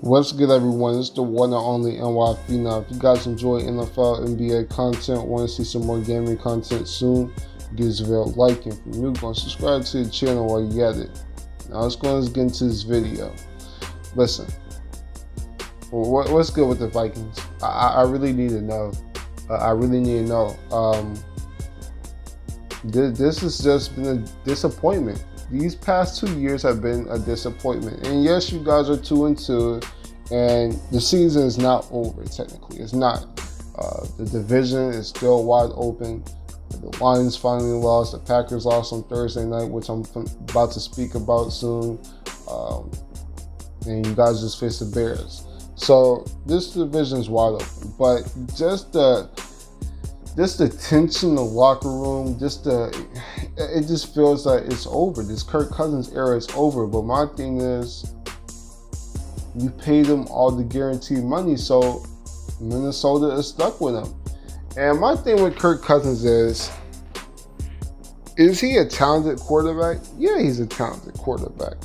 What's good, everyone? It's the one and only NY Phenom. If you guys enjoy NFL, NBA content, want to see some more gaming content soon, give this video a like, and if you're new, go and subscribe to the channel while you at it. Now let's go and get into this video. Listen, what's good with the Vikings? I really need to know. I really need to know. This has just been a disappointment. These past 2 years have been a disappointment. And yes, you guys are 2-2, and the season is not over technically. It's not. The division is still wide open. The Lions finally lost. The Packers lost on Thursday night, which I'm about to speak about soon. And you guys just face the Bears. So this division is wide open. But just the tension in the locker room, it just feels like it's over. This Kirk Cousins era is over. But my thing is, you paid him all the guaranteed money, so Minnesota is stuck with him. And my thing with Kirk Cousins is he a talented quarterback? Yeah, he's a talented quarterback.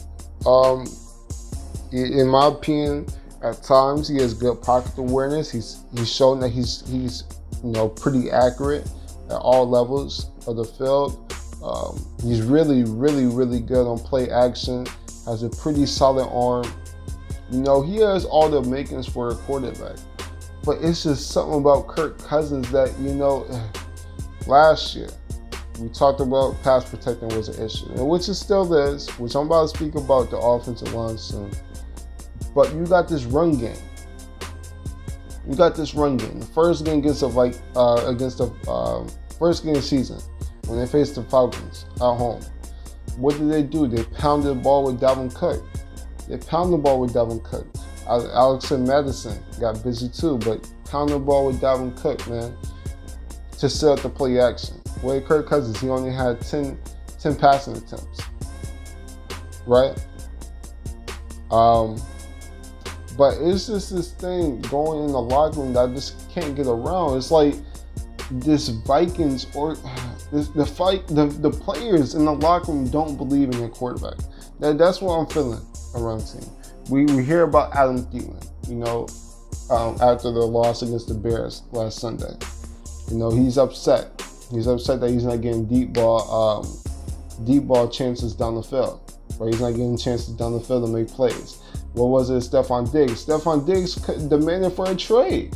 In my opinion, at times he has good pocket awareness. He's shown that he's pretty accurate at all levels of the field. He's really good on play action, has a pretty solid arm. He has all the makings for a quarterback. But it's just something about Kirk Cousins that, last year we talked about pass protecting was an issue, and which it still is, which I'm about to speak about the offensive line soon. But you got this run game. The first game against the first game of the season, when they faced the Falcons at home, what did they do? They pounded the ball with Dalvin Cook. Alex and Madison got busy too, but pounded the ball with Dalvin Cook, man, to set up the play action. Where Kirk Cousins, he only had 10 passing attempts, right? But it's just this thing going in the locker room that I just can't get around. It's like this Vikings or the players in the locker room don't believe in their quarterback. That's what I'm feeling around the team. We hear about Adam Thielen, after the loss against the Bears last Sunday. He's upset. He's upset that he's not getting deep ball chances down the field. Right? He's not getting chances down the field to make plays. What was it? Stephon Diggs. Stephon Diggs demanded for a trade.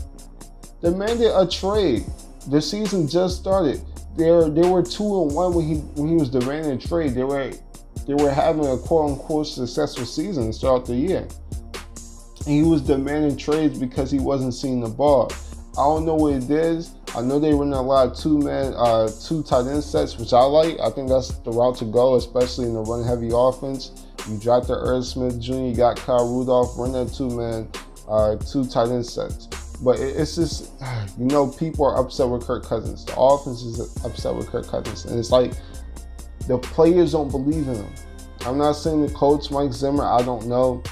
The season just started. They were 2-1 when he was demanding a trade. They were having a quote unquote successful season to start the year. And he was demanding trades because he wasn't seeing the ball. I don't know what it is. I know they run a lot of two tight end sets, which I like. I think that's the route to go, especially in the run heavy offense. You drop the Irv Smith Jr., you got Kyle Rudolph, run that two tight end sets. But it's just, people are upset with Kirk Cousins. The offense is upset with Kirk Cousins. And it's like the players don't believe in him. I'm not saying the coach, Mike Zimmer, I don't know.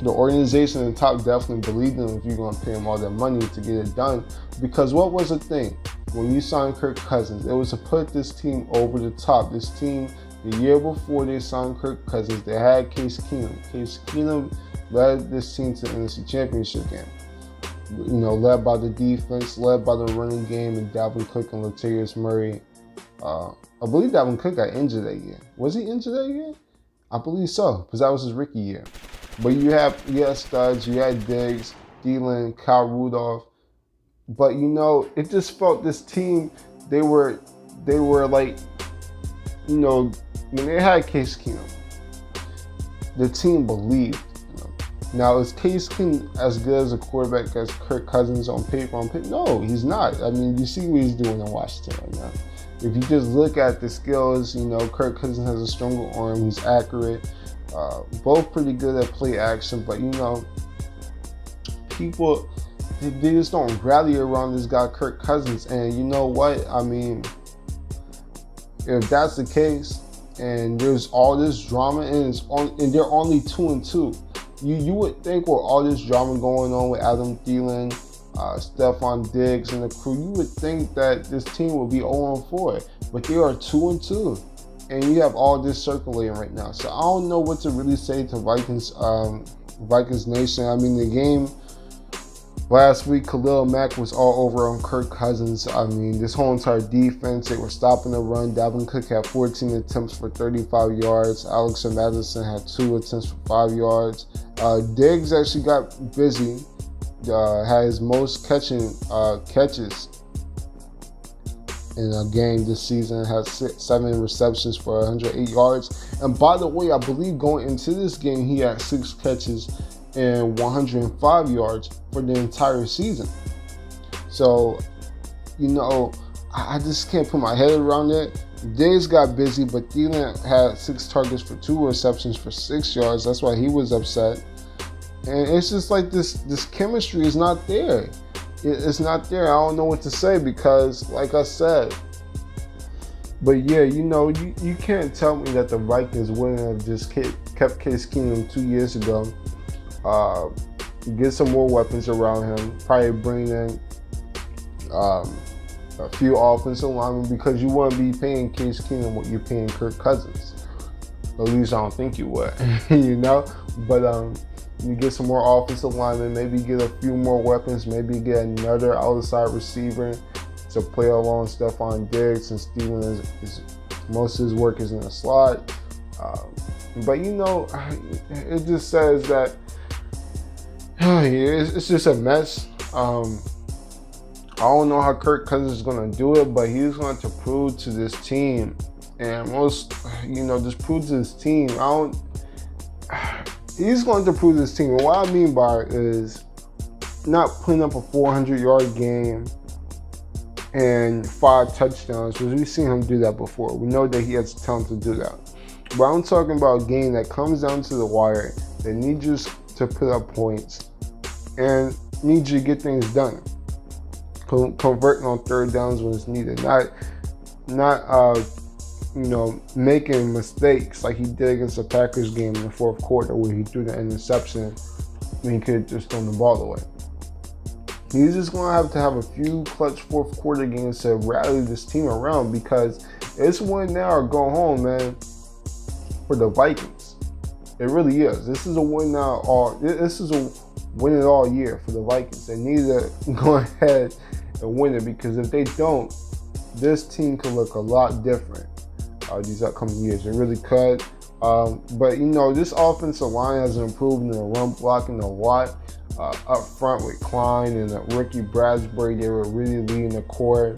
The organization at the top definitely believed in him if you're going to pay him all that money to get it done. Because what was the thing? When you signed Kirk Cousins, it was to put this team over the top. This team, the year before they signed Kirk Cousins, they had Case Keenum. Case Keenum led this team to the NFC Championship game. Led by the defense, led by the running game, and Dalvin Cook and Latavius Murray. I believe Dalvin Cook got injured that year. Was he injured that year? I believe so, because that was his rookie year. But you had studs, you had Diggs, Thielen, Kyle Rudolph. But it just felt this team, they were like, when they had Case Keenum, the team believed. Now, is Case Keenum as good as a quarterback as Kirk Cousins on paper? No, he's not. I mean, you see what he's doing in Washington right now. If you just look at the skills, Kirk Cousins has a stronger arm. He's accurate. Both pretty good at play action. But, people, they just don't rally around this guy, Kirk Cousins. And you know what? I mean, if that's the case, and there's all this drama, and they're only 2-2, you would think with all this drama going on with Adam Thielen, Stephon Diggs, and the crew, you would think that this team would be 0-4, but they are 2-2. and you have all this circulating right now. So I don't know what to really say to Vikings Vikings Nation. I mean, the game last week, Khalil Mack was all over on Kirk Cousins. I mean, this whole entire defense, they were stopping the run. Dalvin Cook had 14 attempts for 35 yards. Alex Madison had 2 attempts for 5 yards. Diggs actually got busy. Had his most catches in a game this season. Has 7 receptions for 108 yards. And by the way, I believe going into this game, he had 6 catches and 105 yards for the entire season. So, I just can't put my head around it. Diggs got busy, but Thielen had 6 targets for 2 receptions for 6 yards. That's why he was upset. And it's just like this chemistry is not there. It's not there. I don't know what to say because, like I said. But yeah, you can't tell me that the Vikings wouldn't have just kept Case Keenum 2 years ago. Get some more weapons around him. Probably bring in a few offensive linemen because you want to be paying Case Keenum what you're paying Kirk Cousins. At least I don't think you would, But you get some more offensive linemen, maybe get a few more weapons, maybe get another outside receiver to play along Stephon Diggs, since Thielen is most of his work is in the slot. But it just says that it's just a mess. I don't know how Kirk Cousins is going to do it, but he's going to prove to this team, and just prove to this team. He's going to prove this team. And what I mean by it is not putting up a 400-yard game and 5 touchdowns, because we've seen him do that before. We know that he has the talent to do that. But I'm talking about a game that comes down to the wire, that needs you to put up points and needs you to get things done. Converting on third downs when it's needed. Not making mistakes like he did against the Packers game in the fourth quarter where he threw the interception when he could have just thrown the ball away. He's just going to have a few clutch fourth quarter games to rally this team around, because it's win now or go home, man, for the Vikings. It really is. This is a win now. This is a win it all year for the Vikings. They need to go ahead and win it, because if they don't, this team could look a lot different these upcoming years. It really could. But this offensive line has improved in the run blocking a lot. Up front with Klein and Ricky Bradbury, they were really leading the core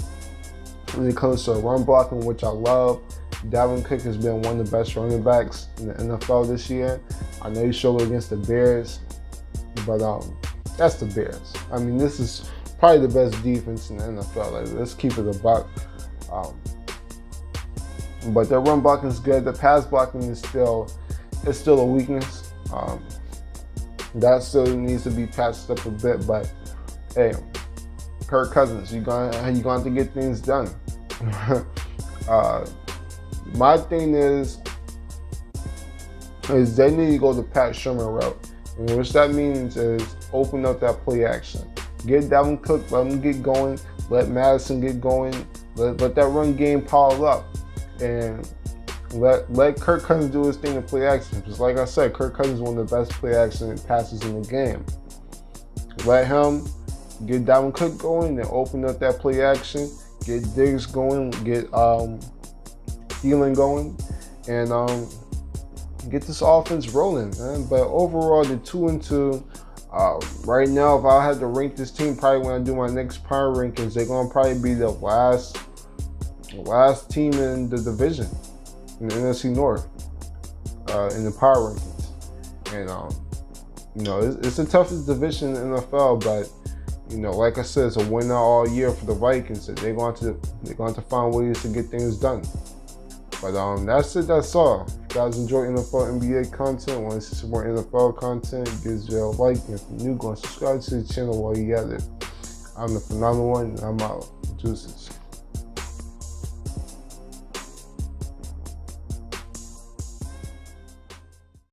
when it comes to run blocking, which I love. Dalvin Cook has been one of the best running backs in the NFL this year. I know he showed against the Bears, but that's the Bears. I mean, this is probably the best defense in the NFL. Let's keep it a buck. But their run blocking is good. The pass blocking is still a weakness. That still needs to be patched up a bit. But hey, Kirk Cousins, you're going to have to get things done. My thing is they need to go the Pat Shermer route, and which that means is open up that play action. Get Dalvin Cook, let him get going. Let Madison get going. Let that run game pile up. And let Kirk Cousins do his thing in play action. Because like I said, Kirk Cousins is one of the best play action passes in the game. Let him get Dalvin Cook going and open up that play action. Get Diggs going. Get Thielen going. And get this offense rolling, man. But overall, the 2-2. Right now, if I had to rank this team, probably when I do my next power rankings, they're going to probably be the last team in the division, in the NFC North, in the power rankings. And it's the toughest division in the NFL, but like I said, it's a winner all year for the Vikings. So they're going to find ways to get things done. But that's it. That's all. If you guys enjoy NFL NBA content, want to see some more NFL content, give you a like, and if you're new, go and subscribe to the channel while you at it. I'm the Phenomenal One, and I'm out. Deuces.